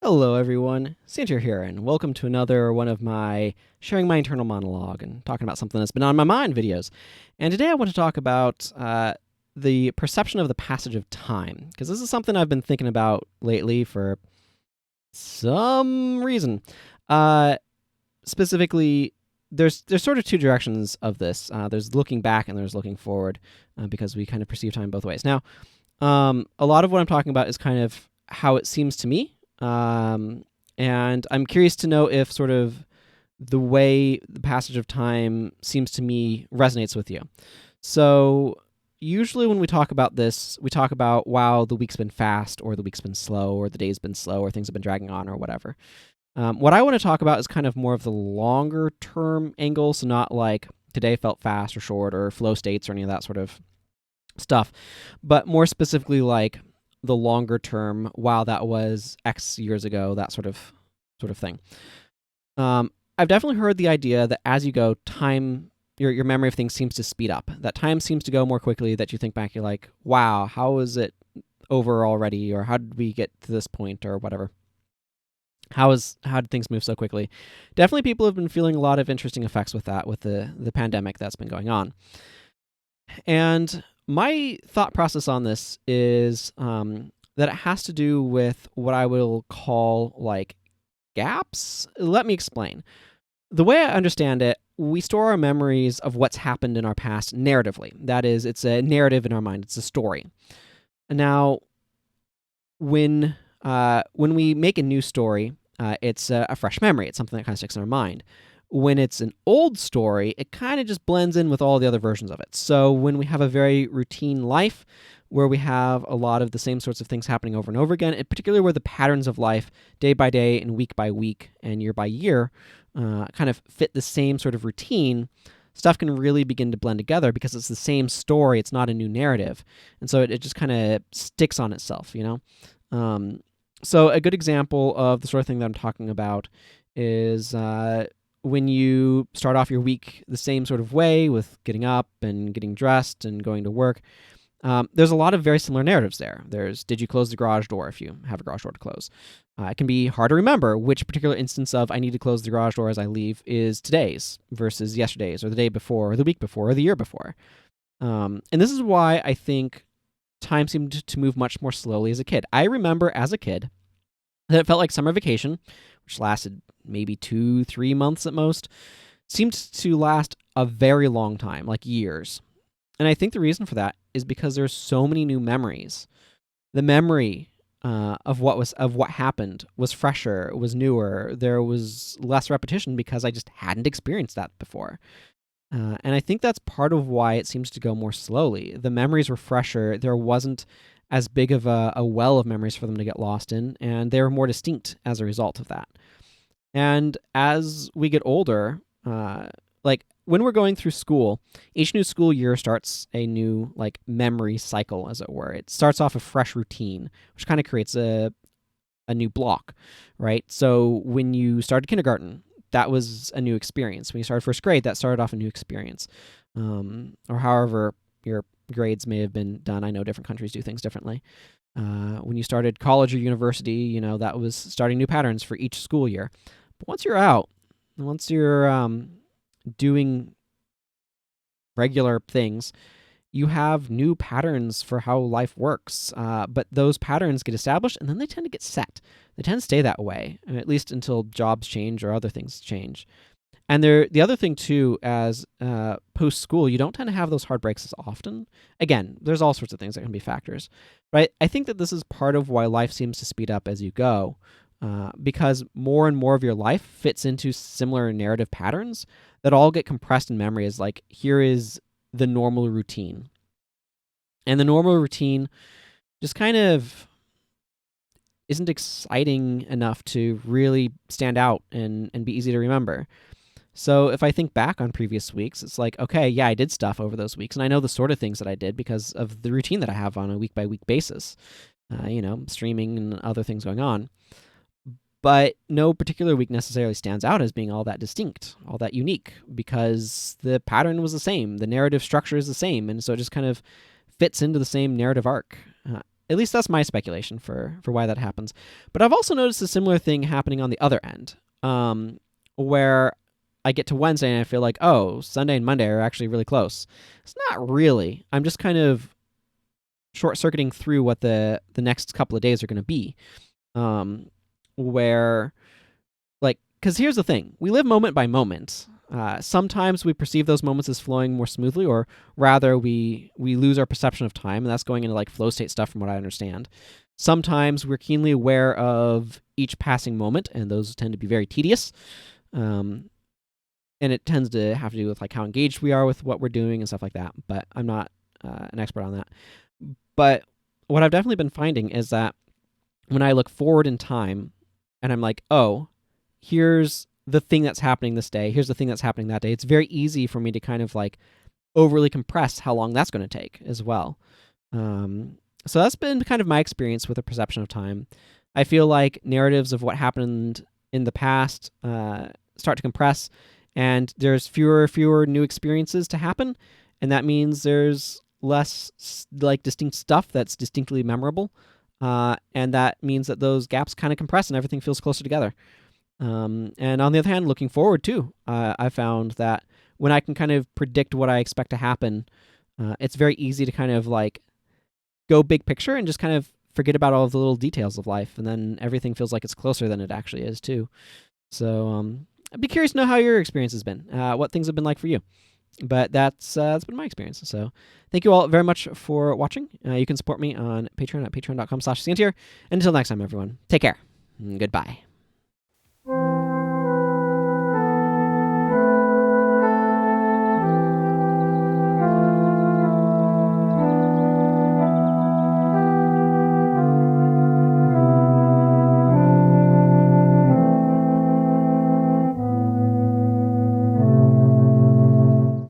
Hello, everyone. Sanjay here, and welcome to another one of my sharing my internal monologue and talking about something that's been on my mind videos. And today I want to talk about the perception of the passage of time, because this is something I've been thinking about lately for some reason. Specifically, there's sort of two directions of this. There's looking back and there's looking forward, because we kind of perceive time both ways. Now, a lot of what I'm talking about is kind of how it seems to me. And I'm curious to know if sort of the way the passage of time seems to me resonates with you. So usually when we talk about this, we talk about, wow, the week's been fast, or the week's been slow, or the day's been slow, or things have been dragging on, or whatever. What I want to talk about is kind of more of the longer term angle, so not like today felt fast or short or flow states or any of that sort of stuff, but more specifically like the longer term, wow, that was X years ago, that sort of thing. I've definitely heard the idea that as you go, time, your memory of things seems to speed up. That time seems to go more quickly. That you think back, you're like, wow, how is it over already, or how did we get to this point, or whatever. How did things move so quickly? Definitely, people have been feeling a lot of interesting effects with that, with the pandemic that's been going on. And my thought process on this is that it has to do with what I will call like gaps. Let me explain. The way I understand it, we store our memories of what's happened in our past narratively. That is, it's a narrative in our mind. It's a story. Now, when we make a new story, it's a fresh memory. It's something that kind of sticks in our mind. When it's an old story, it kind of just blends in with all the other versions of it. So when we have a very routine life where we have a lot of the same sorts of things happening over and over again, and particularly where the patterns of life day by day and week by week and year by year kind of fit the same sort of routine, stuff can really begin to blend together because it's the same story. It's not a new narrative. And so it just kind of sticks on itself, you know? So a good example of the sort of thing that I'm talking about is when you start off your week the same sort of way with getting up and getting dressed and going to work. There's a lot of very similar narratives there. There's, did you close the garage door if you have a garage door to close? It can be hard to remember which particular instance of I need to close the garage door as I leave is today's versus yesterday's, or the day before, or the week before, or the year before. And this is why I think time seemed to move much more slowly as a kid. I remember as a kid that it felt like summer vacation, which lasted maybe 2-3 months at most, seemed to last a very long time, like years. And I think the reason for that is because there's so many new memories. The memory of what happened was fresher, was newer. There was less repetition because I just hadn't experienced that before. And I think that's part of why it seems to go more slowly. The memories were fresher. There wasn't as big of a well of memories for them to get lost in, and they were more distinct as a result of that. And as we get older, like when we're going through school, each new school year starts a new like memory cycle, as it were. It starts off a fresh routine, which kind of creates a new block, right? So when you started kindergarten, that was a new experience. When you started first grade, that started off a new experience. Or however your grades may have been done. I know different countries do things differently. When you started college or university, you know, that was starting new patterns for each school year. But once you're out, once you're doing regular things, you have new patterns for how life works. But those patterns get established and then they tend to get set. They tend to stay that way, at least until jobs change or other things change. And the other thing, too, as post-school, you don't tend to have those hard breaks as often. Again, there's all sorts of things that can be factors. But I think that this is part of why life seems to speed up as you go, because more and more of your life fits into similar narrative patterns that all get compressed in memory as like, here is the normal routine. And the normal routine just kind of isn't exciting enough to really stand out and be easy to remember. So if I think back on previous weeks, it's like, okay, yeah, I did stuff over those weeks, and I know the sort of things that I did because of the routine that I have on a week-by-week basis, streaming and other things going on. But no particular week necessarily stands out as being all that distinct, all that unique, because the pattern was the same, the narrative structure is the same, and so it just kind of fits into the same narrative arc. At least that's my speculation for why that happens. But I've also noticed a similar thing happening on the other end, where I get to Wednesday and I feel like, oh, Sunday and Monday are actually really close. It's not really. I'm just kind of short-circuiting through what the next couple of days are going to be, where, like, because here's the thing. We live moment by moment. Sometimes we perceive those moments as flowing more smoothly, or rather we lose our perception of time, and that's going into like flow state stuff from what I understand. Sometimes we're keenly aware of each passing moment, and those tend to be very tedious. And it tends to have to do with like how engaged we are with what we're doing and stuff like that. But I'm not an expert on that. But what I've definitely been finding is that when I look forward in time and I'm like, oh, here's the thing that's happening this day, here's the thing that's happening that day, it's very easy for me to kind of like overly compress how long that's going to take as well. So that's been kind of my experience with the perception of time. I feel like narratives of what happened in the past start to compress, and there's fewer new experiences to happen, and that means there's less like distinct stuff that's distinctly memorable, and that means that those gaps kind of compress and everything feels closer together. And on the other hand, looking forward too, I found that when I can kind of predict what I expect to happen, it's very easy to kind of like go big picture and just kind of forget about all of the little details of life, and then everything feels like it's closer than it actually is too. So I'd be curious to know how your experience has been, what things have been like for you. But that's been my experience. So thank you all very much for watching. You can support me on Patreon at patreon.com/Scientier. And until next time, everyone, take care. Goodbye.